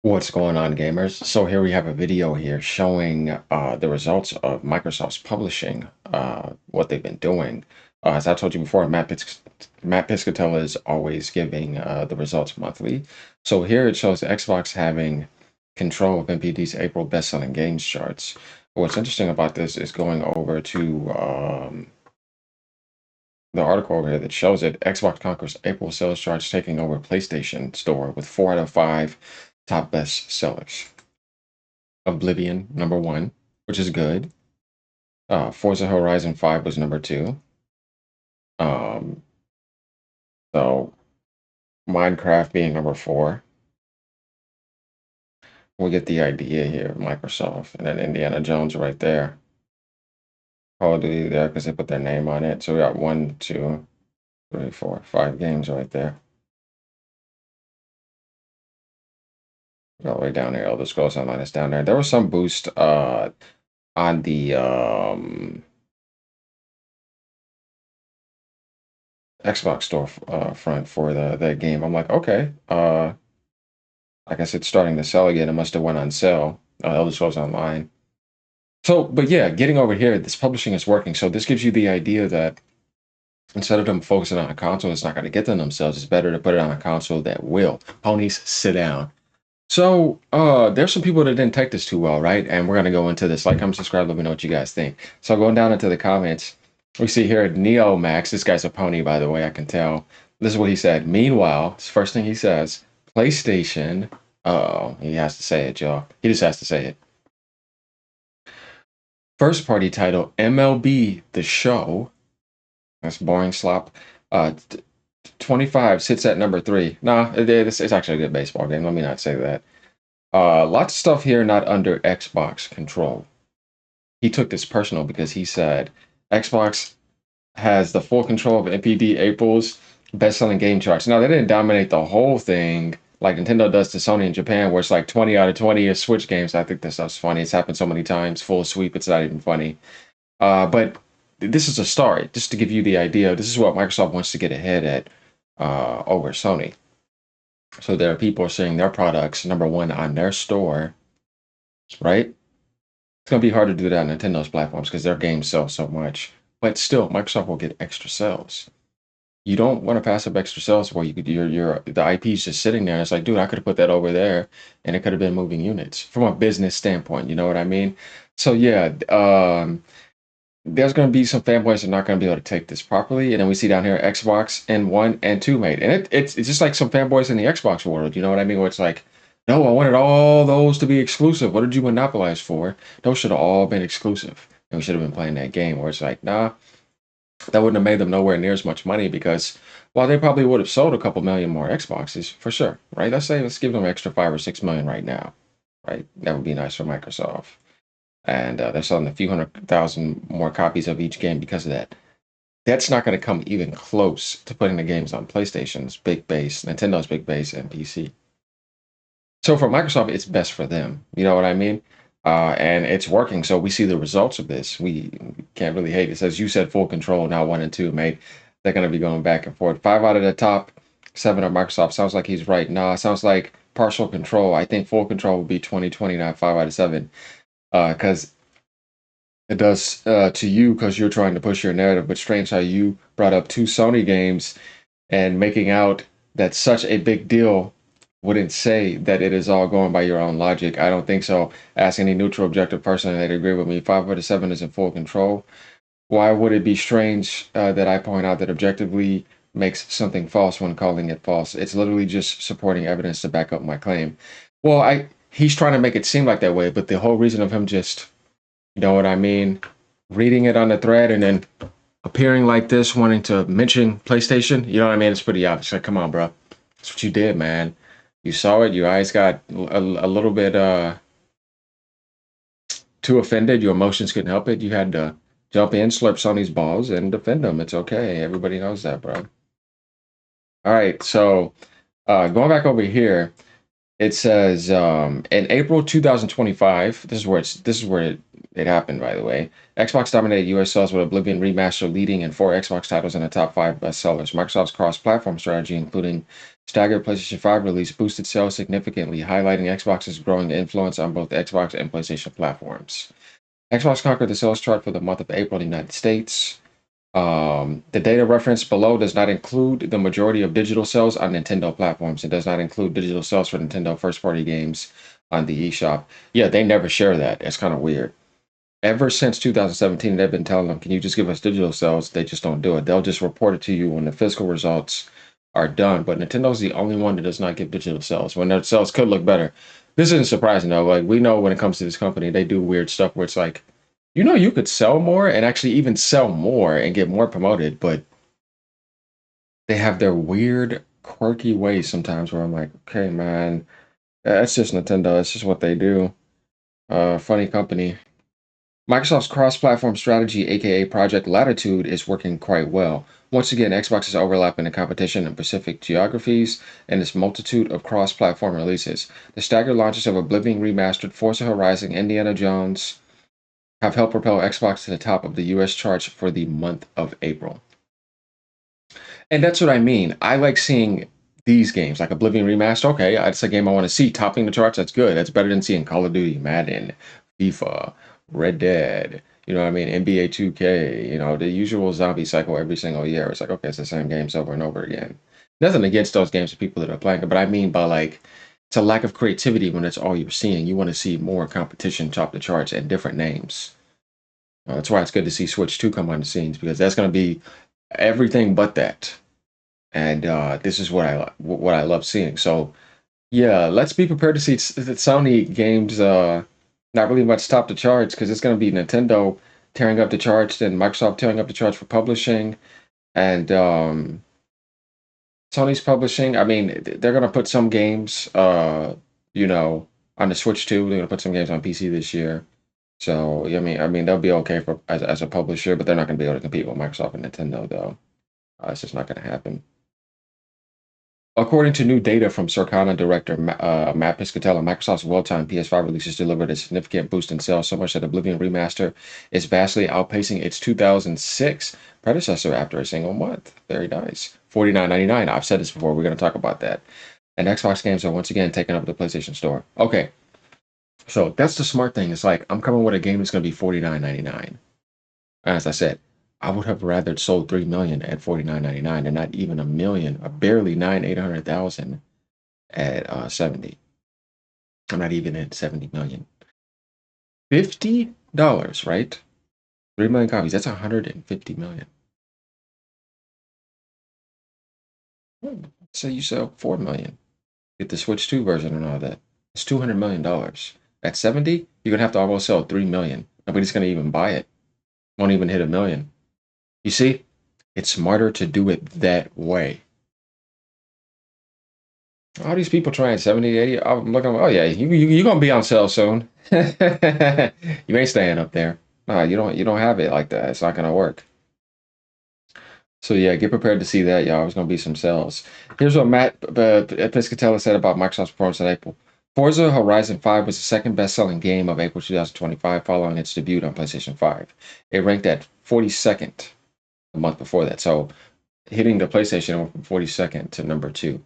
What's going on, gamers? So here we have a video here showing the results of Microsoft's publishing, what they've been doing. As I told you before, Matt Piscatella is always giving the results monthly. So here it shows Xbox having control of NPD's April best-selling games charts. What's interesting about this is going over to the article over here that shows it. Xbox conquers April sales charts, taking over PlayStation Store with 4 out of 5 top best sellers. Oblivion, number one, which is good. Forza Horizon 5 was number two. Um, so Minecraft being number four. We get the idea here, Microsoft, and then Indiana Jones right there. Call of Duty there because they put their name on it. So we got 1, 2, 3, 4, 5 games right there. All the way down here. Elder Scrolls Online is down there. There was some boost on the Xbox store front for the game. I'm like, okay, I guess it's starting to sell again. It must have went on sale. Elder Scrolls Online. So, but yeah, getting over here, this publishing is working. So this gives you the idea that instead of them focusing on a console that's not going to get them themselves, it's better to put it on a console that will. Ponies, sit down. So, there's some people that didn't take this too well, right? And we're gonna go into this. Like, comment, subscribe, let me know what you guys think. So going down into the comments, we see here Neo Max. This guy's a pony, by the way, I can tell. This is what he said. Meanwhile, this first thing he says, PlayStation. Oh, he has to say it, y'all. He just has to say it. First party title, MLB The Show. That's boring slop. 25 sits at number 3. Nah, it's actually a good baseball game. Let me not say that. Lots of stuff here not under Xbox control. He took this personal because he said Xbox has the full control of NPD April's best-selling game charts. Now, they didn't dominate the whole thing like Nintendo does to Sony in Japan, where it's like 20 out of 20 is Switch games. I think this stuff's funny. It's happened so many times. Full sweep, it's not even funny. But this is a start, just to give you the idea. This is what Microsoft wants to get ahead at over Sony. So there are people seeing their products, number one, on their store, right? It's going to be hard to do that on Nintendo's platforms because their games sell so much. But still, Microsoft will get extra sales. You don't want to pass up extra sales where you could the IP's just sitting there. It's like, dude, I could have put that over there and it could have been moving units from a business standpoint. You know what I mean? So yeah, there's going to be some fanboys that are not going to be able to take this properly. And then we see down here Xbox and 1 and 2 made. And it's just like some fanboys in the Xbox world. You know what I mean? Where it's like, no, I wanted all those to be exclusive. What did you monopolize for? Those should have all been exclusive. And we should have been playing that game where it's like, nah, that wouldn't have made them nowhere near as much money because while they probably would have sold a couple million more Xboxes for sure, right? Let's give them an extra 5 or 6 million right now, right? That would be nice for Microsoft. And they're selling a few 100,000 more copies of each game because of that. That's not going to come even close to putting the games on PlayStation's big base, Nintendo's big base, and PC. So for Microsoft, it's best for them. You know what I mean? And it's working. So we see the results of this. We can't really hate it. It says you said full control, now 1 and 2, mate. They're going to be going back and forth. 5 out of the top 7 of Microsoft. Sounds like he's right. Nah, sounds like partial control. I think full control would be 2020, not 5 out of 7. Because it does to you because you're trying to push your narrative. But strange how you brought up 2 Sony games and making out that such a big deal wouldn't say that it is all going by your own logic. I don't think so. Ask any neutral, objective person and they'd agree with me. 5 out of 7 is in full control. Why would it be strange that I point out that objectively makes something false when calling it false? It's literally just supporting evidence to back up my claim. Well, he's trying to make it seem like that way, but the whole reason of him just, you know what I mean, reading it on the thread and then appearing like this, wanting to mention PlayStation, you know what I mean? It's pretty obvious. Like, come on, bro. That's what you did, man. You saw it. Your eyes got a little bit too offended. Your emotions couldn't help it. You had to jump in, slurp Sony's balls, and defend them. It's okay. Everybody knows that, bro. All right. So going back over here, it says in April 2025. This is where It happened, by the way. Xbox dominated US sales with Oblivion Remaster leading in 4 Xbox titles in the top 5 bestsellers. Microsoft's cross-platform strategy, including staggered PlayStation 5 release, boosted sales significantly, highlighting Xbox's growing influence on both Xbox and PlayStation platforms. Xbox conquered the sales chart for the month of April in the United States. The data referenced below does not include the majority of digital sales on Nintendo platforms. It does not include digital sales for Nintendo first-party games on the eShop. Yeah, they never share that. It's kind of weird. Ever since 2017, they've been telling them, can you just give us digital sales? They just don't do it. They'll just report it to you when the physical results are done. But Nintendo's the only one that does not give digital sales when their sales could look better. This isn't surprising though. Like we know when it comes to this company, they do weird stuff where it's like, you could sell more and actually even sell more and get more promoted, but they have their weird, quirky ways sometimes where I'm like, okay, man, that's just Nintendo. It's just what they do. Funny company. Microsoft's cross-platform strategy, aka Project Latitude, is working quite well. Once again, Xbox is overlapping the competition in specific geographies and its multitude of cross-platform releases. The staggered launches of Oblivion Remastered, Forza Horizon, Indiana Jones have helped propel Xbox to the top of the US charts for the month of April. And that's what I mean. I like seeing these games, like Oblivion Remastered. Okay, that's a game I want to see topping the charts. That's good. That's better than seeing Call of Duty, Madden, FIFA, Red Dead, you know what I mean? NBA 2K, the usual zombie cycle every single year. It's like, okay, it's the same games over and over again. Nothing against those games and people that are playing it, but I mean by like, it's a lack of creativity when that's all you're seeing. You want to see more competition top the charts and different names. That's why it's good to see Switch 2 come on the scenes because that's going to be everything but that. And this is what I love seeing. So yeah, let's be prepared to see the Sony games not really much top the charts because it's going to be Nintendo tearing up the charts and Microsoft tearing up the charts for publishing and Sony's publishing. I mean, they're going to put some games, on the Switch too. They're going to put some games on PC this year. So I mean, they'll be okay for as a publisher, but they're not going to be able to compete with Microsoft and Nintendo though. It's just not going to happen. According to new data from Circana director Matt Piscatella, Microsoft's well-timed PS5 releases delivered a significant boost in sales, so much that Oblivion Remaster is vastly outpacing its 2006 predecessor after a single month. Very nice. $49.99. I've said this before. We're going to talk about that. And Xbox games are once again taking up the PlayStation Store. Okay, so that's the smart thing. It's like I'm coming with a game that's going to be $49.99. As I said, I would have rather sold 3 million at 49.99 and not even a million, or barely 800,000 at 70. I'm not even at 70 million. $50, right? 3 million copies. That's 150 million. So you sell 4 million. Get the Switch 2 version and all that. It's $200 million. At 70, you're gonna have to almost sell 3 million. Nobody's gonna even buy it. Won't even hit a million. You see, it's smarter to do it that way. All these people trying 70, 80. I'm looking, oh yeah, you gonna be on sale soon. You ain't staying up there. No, you don't have it like that. It's not gonna work. So yeah, get prepared to see that, y'all. There's gonna be some sales. Here's what Matt Piscatella said about Microsoft's performance in April. Forza Horizon 5 was the second best-selling game of April 2025 following its debut on PlayStation 5. It ranked at 42nd the month before that. So hitting the PlayStation went from 42nd to number 2. Of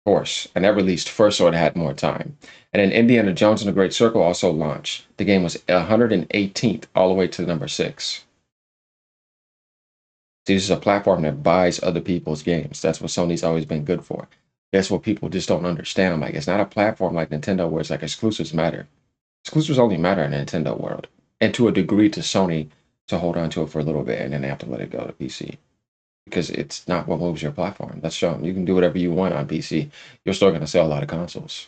course. And that released first, so it had more time. And then Indiana Jones and the Great Circle also launched. The game was 118th all the way to number 6. This is a platform that buys other people's games. That's what Sony's always been good for. That's what people just don't understand. I'm like, it's not a platform like Nintendo where it's like exclusives matter. Exclusives only matter in the Nintendo world. And to a degree to Sony to hold on to it for a little bit and then they have to let it go to PC. Because it's not what moves your platform. That's shown. You can do whatever you want on PC. You're still going to sell a lot of consoles.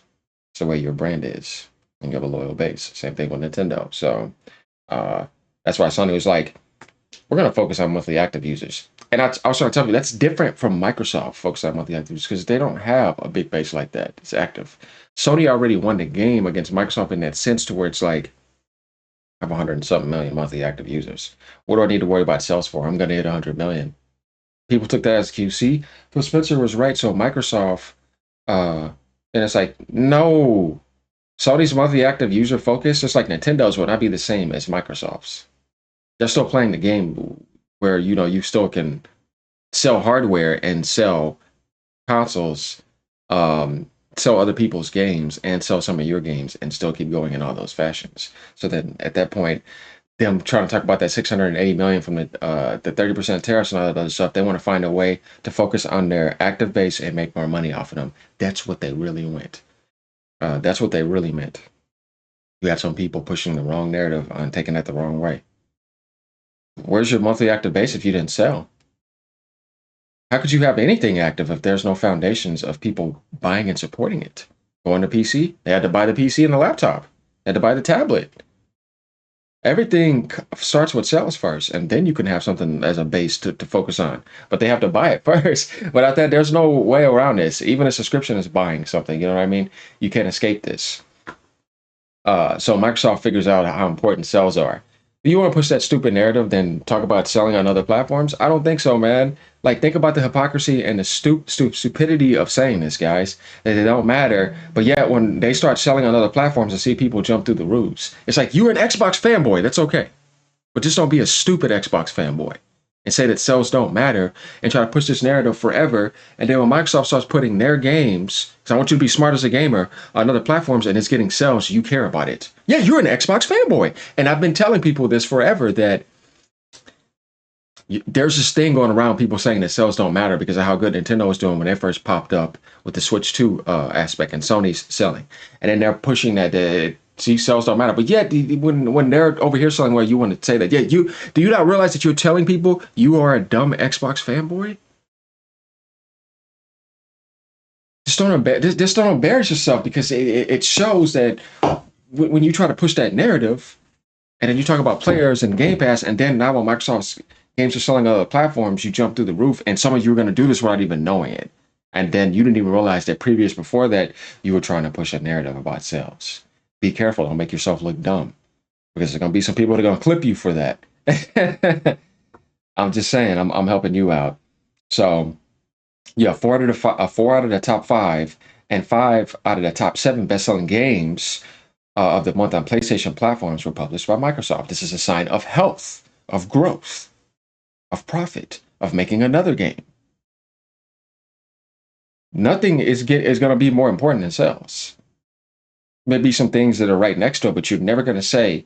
It's the way your brand is. And you have a loyal base. Same thing with Nintendo. So that's why Sony was like, we're going to focus on monthly active users. And I was trying to tell you, that's different from Microsoft focusing on monthly active users because they don't have a big base like that. It's active. Sony already won the game against Microsoft in that sense to where it's like, I have 100 and something million monthly active users. What do I need to worry about sales for? I'm going to hit 100 million. People took that as QC. Phil Spencer was right. So Microsoft, and it's like, no, Sony's monthly active user focus, just like Nintendo's, will not be the same as Microsoft's. They're still playing the game where you still can sell hardware and sell consoles, um, sell other people's games and sell some of your games and still keep going in all those fashions. So then at that point, them trying to talk about that 680 million from the 30% tariffs and all that other stuff, they want to find a way to focus on their active base and make more money off of them. That's what they really went. That's what they really meant. You had some people pushing the wrong narrative and taking that the wrong way. Where's your monthly active base if you didn't sell? How could you have anything active if there's no foundations of people buying and supporting it? Going to PC, they had to buy the PC and the laptop. They had to buy the tablet. Everything starts with sales first, and then you can have something as a base to focus on. But they have to buy it first. Without that, there's no way around this. Even a subscription is buying something. You know what I mean? You can't escape this. So Microsoft figures out how important sales are. Do you want to push that stupid narrative, then talk about selling on other platforms? I don't think so, man. Like, think about the hypocrisy and the stupidity of saying this, guys. That it don't matter, but yet when they start selling on other platforms and see people jump through the roofs, it's like, you're an Xbox fanboy. That's okay, but just don't be a stupid Xbox fanboy and say that sales don't matter and try to push this narrative forever. And then when Microsoft starts putting their games, because I want you to be smart as a gamer, on other platforms and it's getting sales, you care about it. Yeah, you're an Xbox fanboy. And I've been telling people this forever, that there's this thing going around, people saying that sales don't matter because of how good Nintendo was doing when they first popped up with the Switch 2 aspect and Sony's selling. And then they're pushing that see, sales don't matter. But yet, when they're over here selling, well, you want to say that, yeah, do you not realize that you're telling people you are a dumb Xbox fanboy? Just don't embarrass yourself, because it shows that when you try to push that narrative, and then you talk about players and Game Pass, and then now when Microsoft's games are selling on other platforms, you jump through the roof, and some of you are going to do this without even knowing it. And then you didn't even realize that before that, you were trying to push a narrative about sales. Be careful, don't make yourself look dumb, because there's going to be some people that are going to clip you for that. I'm just saying, I'm helping you out. So, yeah, four out of the top five and 5 out of the top 7 best-selling games of the month on PlayStation platforms were published by Microsoft. This is a sign of health, of growth, of profit, of making another game. Nothing is going to be more important than sales. Maybe some things that are right next to it, but you're never going to say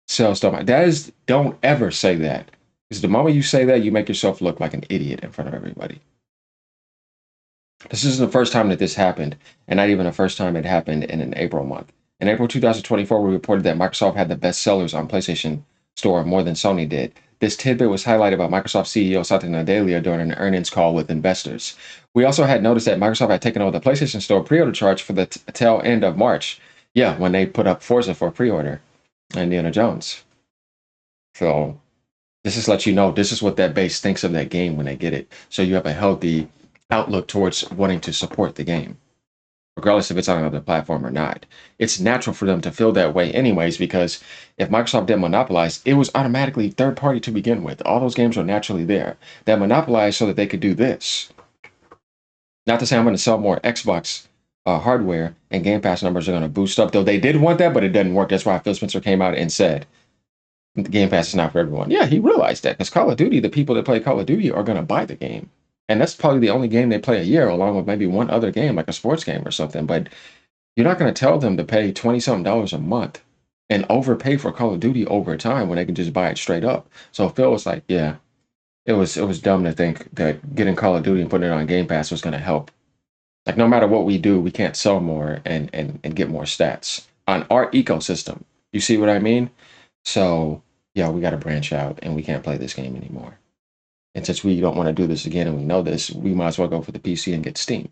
sales don't matter. Don't ever say that. Because the moment you say that, you make yourself look like an idiot in front of everybody. This isn't the first time that this happened, and not even the first time it happened in an April month. In April 2024, we reported that Microsoft had the best sellers on PlayStation Store, more than Sony did. This tidbit was highlighted by Microsoft CEO Satya Nadella during an earnings call with investors. We also had noticed that Microsoft had taken over the PlayStation Store pre-order charge for the tail end of March. Yeah, when they put up Forza for pre-order and Indiana Jones. So this is let you know, this is what that base thinks of that game when they get it. So you have a healthy outlook towards wanting to support the game, regardless if it's on another platform or not. It's natural for them to feel that way anyways, because if Microsoft didn't monopolize, it was automatically third party to begin with. All those games are naturally there. They monopolized so that they could do this. Not to say I'm going to sell more Xbox hardware and Game Pass numbers are going to boost up, though they did want that, but it didn't work. That's why Phil Spencer came out and said the Game Pass is not for everyone. Yeah, he realized that, because Call of Duty, the people that play Call of Duty are going to buy the game. And that's probably the only game they play a year, along with maybe one other game, like a sports game or something. But you're not going to tell them to pay $20-something a month and overpay for Call of Duty over time when they can just buy it straight up. So Phil was like, yeah, it was dumb to think that getting Call of Duty and putting it on Game Pass was going to help. Like, no matter what we do, we can't sell more and get more stats on our ecosystem. You see what I mean? So, yeah, we got to branch out, and we can't play this game anymore. And since we don't want to do this again, and we know this, we might as well go for the PC and get Steam.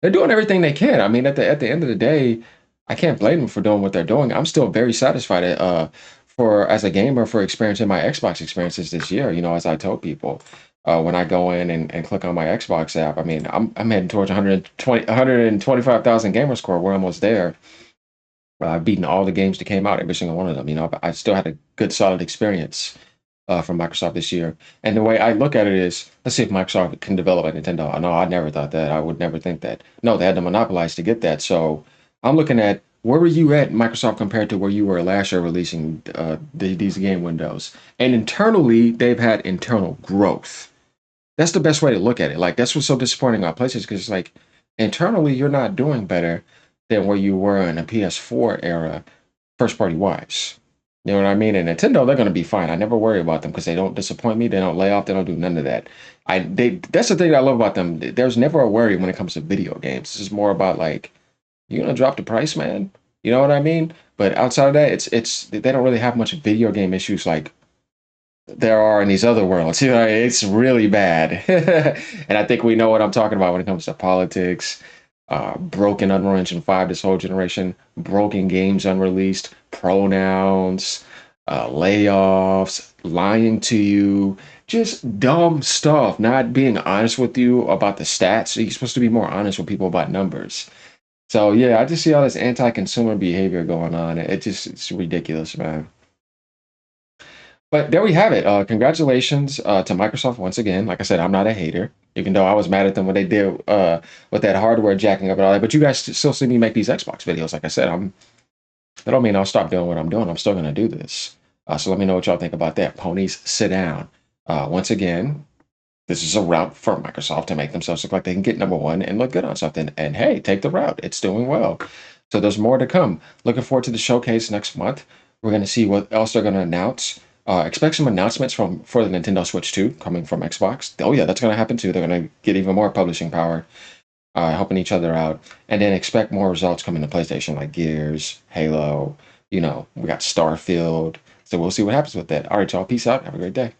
They're doing everything they can. I mean, at the end of the day, I can't blame them for doing what they're doing. I'm still very satisfied as a gamer for experiencing my Xbox experiences this year. You know, as I told people, when I go in and click on my Xbox app, I mean, I'm heading towards 125,000 gamer score. We're almost there. I've beaten all the games that came out, every single one of them. You know, I still had a good, solid experience from Microsoft this year. And the way I look at it is, let's see if Microsoft can develop a Nintendo. No, I never thought that. I would never think that. No, they had to monopolize to get that. So I'm looking at where were you at, Microsoft, compared to where you were last year releasing these game windows? And internally, they've had internal growth. That's the best way to look at it. Like that's what's so disappointing about PlayStation because it's like internally you're not doing better than where you were in a PS4 era, first party wise. You know what I mean? And Nintendo, they're gonna be fine. I never worry about them because they don't disappoint me. They don't lay off. They don't do none of that. That's the thing I love about them. There's never a worry when it comes to video games. It's just more about like you're gonna drop the price, man. You know what I mean? But outside of that, it's they don't really have much video game issues like there are in these other worlds. You know, it's really bad. And I think we know what I'm talking about when it comes to politics, broken Unreal Engine 5 this whole generation, broken games unreleased, pronouns, layoffs, lying to you, just dumb stuff, not being honest with you about the stats. You're supposed to be more honest with people about numbers. So yeah, I just see all this anti-consumer behavior going on. It's ridiculous, man. But there we have it. Congratulations to Microsoft once again. Like I said, I'm not a hater, even though I was mad at them when they did with that hardware jacking up and all that. But you guys still see me make these Xbox videos. Like I said, that don't mean I'll stop doing what I'm doing. I'm still gonna do this. So let me know what y'all think about that. Ponies, sit down. Once again, this is a route for Microsoft to make themselves look like they can get number one and look good on something. And hey, take the route. It's doing well. So there's more to come. Looking forward to the showcase next month. We're going to see what else they're going to announce. Expect some announcements for the Nintendo Switch 2 coming from Xbox. Oh yeah, that's going to happen too. They're going to get even more publishing power, helping each other out. And then expect more results coming to PlayStation like Gears, Halo. You know, we got Starfield. So we'll see what happens with that. All right, y'all. Peace out. Have a great day.